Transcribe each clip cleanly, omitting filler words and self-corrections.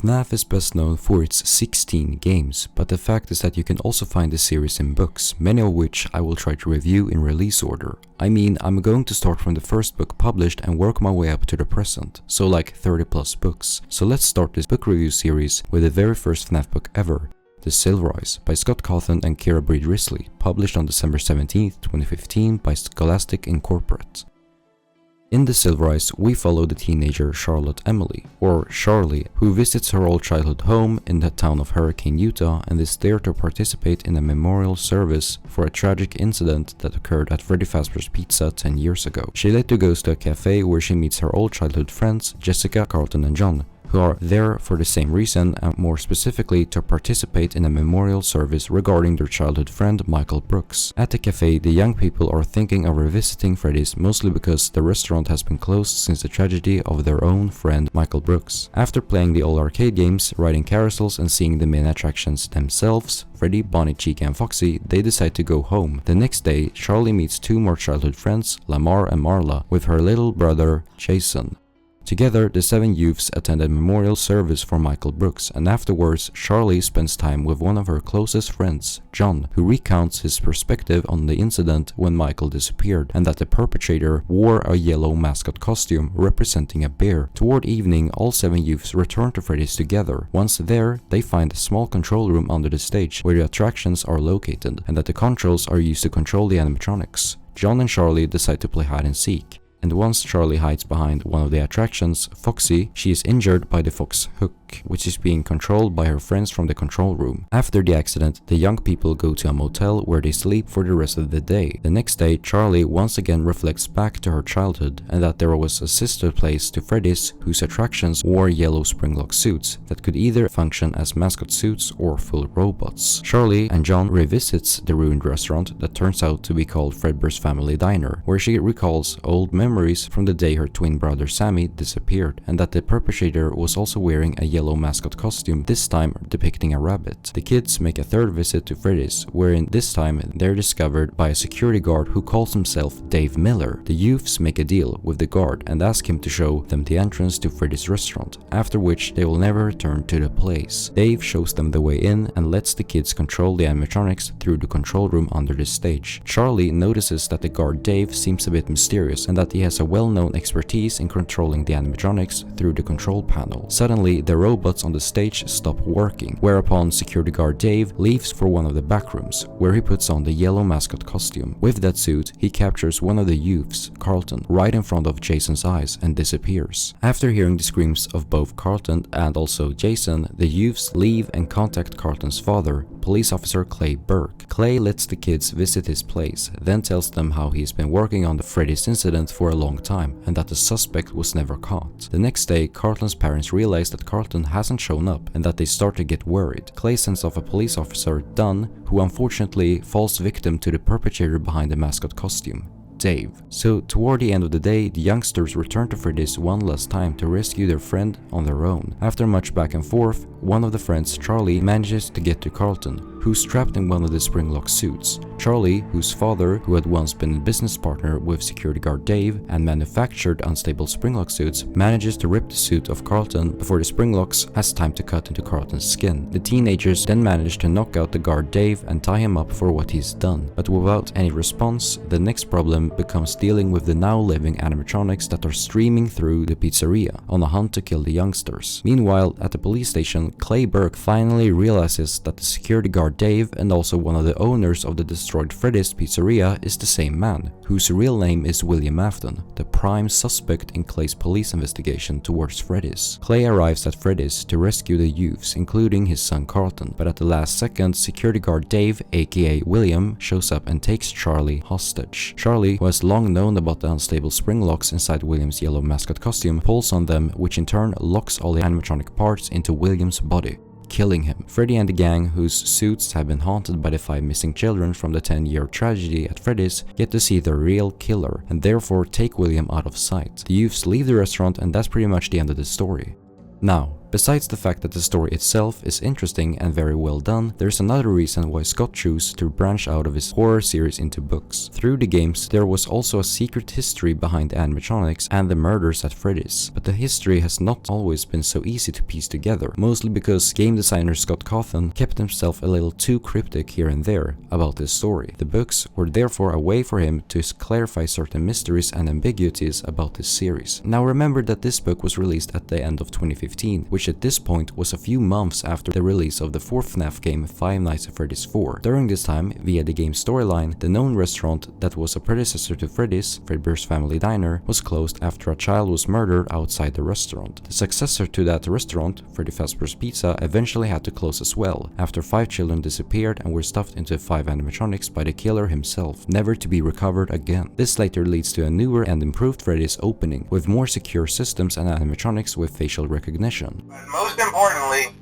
FNAF is best known for its 16 games, but the fact is that you can also find the series in books, many of which I will try to review in release order. I mean, I'm going to start from the first book published and work my way up to the present, so like 30 plus books. So let's start this book review series with the very first FNAF book ever, The Silver Eyes by Scott Cawthon and Kira Breed Risley, published on December 17, 2015 by Scholastic Incorporate. In The Silver Eyes, we follow the teenager Charlotte Emily, or Charlie, who visits her old childhood home in the town of Hurricane, Utah, and is there to participate in a memorial service for a tragic incident that occurred at Freddy Fazbear's Pizza 10 years ago. She later goes to a cafe where she meets her old childhood friends Jessica, Carlton, and John, who are there for the same reason, and more specifically to participate in a memorial service regarding their childhood friend Michael Brooks. At the cafe, the young people are thinking of revisiting Freddy's, mostly because the restaurant has been closed since the tragedy of their own friend Michael Brooks. After playing the old arcade games, riding carousels, and seeing the main attractions themselves, Freddy, Bonnie, Chica, and Foxy, they decide to go home. The next day, Charlie meets two more childhood friends, Lamar and Marla, with her little brother Jason. Together, the 7 youths attend a memorial service for Michael Brooks, and afterwards, Charlie spends time with one of her closest friends, John, who recounts his perspective on the incident when Michael disappeared, and that the perpetrator wore a yellow mascot costume representing a bear. Toward evening, all 7 youths return to Freddy's together. Once there, they find a small control room under the stage where the attractions are located, and that the controls are used to control the animatronics. John and Charlie decide to play hide and seek. And once Charlie hides behind one of the attractions, Foxy, she is injured by the fox hook, which is being controlled by her friends from the control room. After the accident, the young people go to a motel where they sleep for the rest of the day. The next day, Charlie once again reflects back to her childhood, and that there was a sister place to Freddy's whose attractions wore yellow springlock suits that could either function as mascot suits or full robots. Charlie and John revisits the ruined restaurant that turns out to be called Fredbear's Family Diner, where she recalls old memories from the day her twin brother Sammy disappeared, and that the perpetrator was also wearing a yellow mascot costume, this time depicting a rabbit. The kids make a third visit to Freddy's, wherein this time they're discovered by a security guard who calls himself Dave Miller. The youths make a deal with the guard and ask him to show them the entrance to Freddy's restaurant, after which they will never return to the place. Dave shows them the way in and lets the kids control the animatronics through the control room under the stage. Charlie notices that the guard Dave seems a bit mysterious and that he has a well-known expertise in controlling the animatronics through the control panel. Suddenly, the robots on the stage stop working, whereupon security guard Dave leaves for one of the back rooms, where he puts on the yellow mascot costume. With that suit, he captures one of the youths, Carlton, right in front of Jason's eyes and disappears. After hearing the screams of both Carlton and also Jason, the youths leave and contact Carlton's father, police officer Clay Burke. Clay lets the kids visit his place, then tells them how he's been working on the Freddy's incident for a long time and that the suspect was never caught. The next day, Carlton's parents realize that Carlton hasn't shown up and that they start to get worried. Clay sends off a police officer, Dunn, who unfortunately falls victim to the perpetrator behind the mascot costume, Dave. So toward the end of the day, the youngsters return to Freddy's one last time to rescue their friend on their own. After much back and forth, one of the friends, Charlie, manages to get to Carlton, who's trapped in one of the springlock suits. Charlie, whose father, who had once been a business partner with security guard Dave and manufactured unstable springlock suits, manages to rip the suit of Carlton before the springlocks has time to cut into Carlton's skin. The teenagers then manage to knock out the guard Dave and tie him up for what he's done, but without any response, the next problem becomes dealing with the now living animatronics that are streaming through the pizzeria on a hunt to kill the youngsters. Meanwhile, at the police station, Clay Burke finally realizes that the security guard Dave and also one of the owners of the destroyed Freddy's pizzeria is the same man, whose real name is William Afton, the prime suspect in Clay's police investigation towards Freddy's. Clay arrives at Freddy's to rescue the youths, including his son Carlton, but at the last second, security guard Dave, aka William, shows up and takes Charlie hostage. Charlie, who has long known about the unstable spring locks inside William's yellow mascot costume, pulls on them, which in turn locks all the animatronic parts into William's body, killing him. Freddy and the gang, whose suits have been haunted by the 5 missing children from the 10-year tragedy at Freddy's, get to see their real killer and therefore take William out of sight. The youths leave the restaurant and that's pretty much the end of the story. Now, Besides the fact that the story itself is interesting and very well done, there's another reason why Scott chose to branch out of his horror series into books. Through the games, there was also a secret history behind the animatronics and the murders at Freddy's, but the history has not always been so easy to piece together, mostly because game designer Scott Cawthon kept himself a little too cryptic here and there about this story. The books were therefore a way for him to clarify certain mysteries and ambiguities about this series. Now remember that this book was released at the end of 2015, which at this point was a few months after the release of the fourth FNAF game Five Nights at Freddy's 4. During this time, via the game's storyline, the known restaurant that was a predecessor to Freddy's, Fredbear's Family Diner, was closed after a child was murdered outside the restaurant. The successor to that restaurant, Freddy Fazbear's Pizza, eventually had to close as well, after 5 children disappeared and were stuffed into 5 animatronics by the killer himself, never to be recovered again. This later leads to a newer and improved Freddy's opening, with more secure systems and animatronics with facial recognition. But most importantly,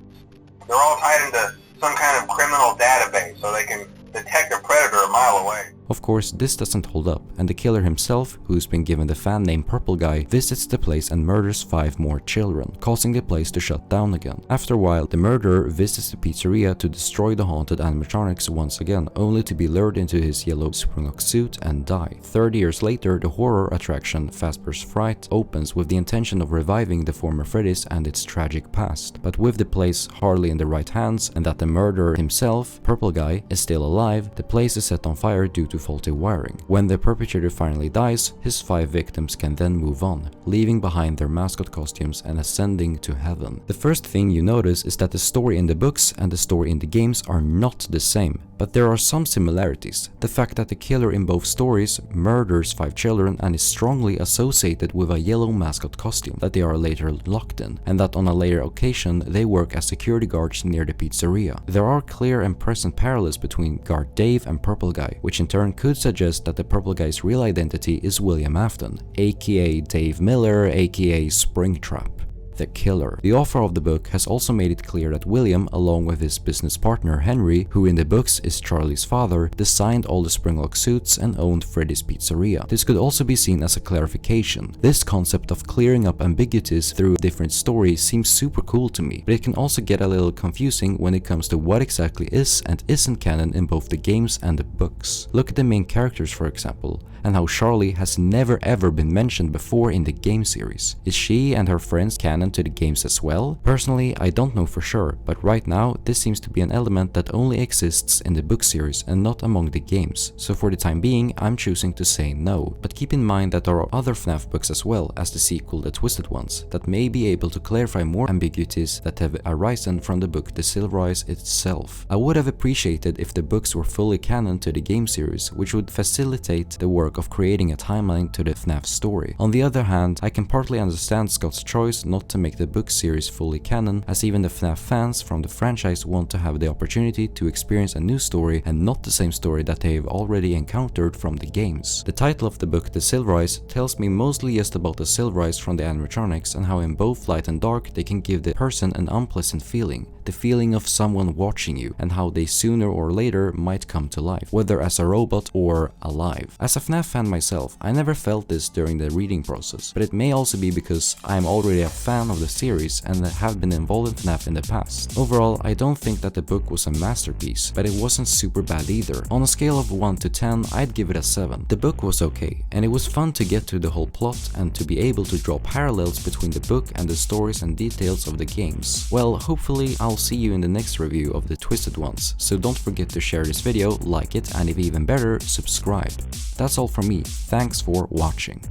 they're all tied into some kind of criminal database, so they can detect a predator a mile away. Of course, this doesn't hold up, and the killer himself, who's been given the fan name Purple Guy, visits the place and murders 5 more children, causing the place to shut down again. After a while, the murderer visits the pizzeria to destroy the haunted animatronics once again, only to be lured into his yellow Springlock suit and die. 30 years later, the horror attraction Fazbear's Fright opens with the intention of reviving the former Freddy's and its tragic past, but with the place hardly in the right hands and that the murderer himself, Purple Guy, is still alive, the place is set on fire due to faulty wiring. When the perpetrator finally dies, his 5 victims can then move on, leaving behind their mascot costumes and ascending to heaven. The first thing you notice is that the story in the books and the story in the games are not the same, but there are some similarities. The fact that the killer in both stories murders 5 children and is strongly associated with a yellow mascot costume that they are later locked in, and that on a later occasion they work as security guards near the pizzeria. There are clear and present parallels between guard Dave and Purple Guy, which in turn could suggest that the Purple Guy's real identity is William Afton, aka Dave Miller, aka Springtrap, the killer. The author of the book has also made it clear that William, along with his business partner Henry, who in the books is Charlie's father, designed all the Springlock suits and owned Freddy's Pizzeria. This could also be seen as a clarification. This concept of clearing up ambiguities through different stories seems super cool to me, but it can also get a little confusing when it comes to what exactly is and isn't canon in both the games and the books. Look at the main characters, for example, and how Charlie has never ever been mentioned before in the game series. Is she and her friends canon to the games as well? Personally, I don't know for sure, but right now this seems to be an element that only exists in the book series and not among the games, so for the time being I'm choosing to say no. But keep in mind that there are other FNAF books as well as the sequel The Twisted Ones that may be able to clarify more ambiguities that have arisen from the book The Silvereyes itself. I would have appreciated if the books were fully canon to the game series, which would facilitate the work of creating a timeline to the FNAF story. On the other hand, I can partly understand Scott's choice not to make the book series fully canon, as even the FNAF fans from the franchise want to have the opportunity to experience a new story and not the same story that they have already encountered from the games. The title of the book, The Silvereyes, tells me mostly just about the Silvereyes from the animatronics and how in both light and dark they can give the person an unpleasant feeling, the feeling of someone watching you, and how they sooner or later might come to life, whether as a robot or alive. As a FNAF fan myself, I never felt this during the reading process, but it may also be because I am already a fan of the series and have been involved in FNAF in the past. Overall, I don't think that the book was a masterpiece, but it wasn't super bad either. On a scale of 1 to 10, I'd give it a 7. The book was okay, and it was fun to get to the whole plot and to be able to draw parallels between the book and the stories and details of the games. Well, hopefully I'll see you in the next review of The Twisted Ones, so don't forget to share this video, like it, and if even better, subscribe. That's all from me. Thanks for watching.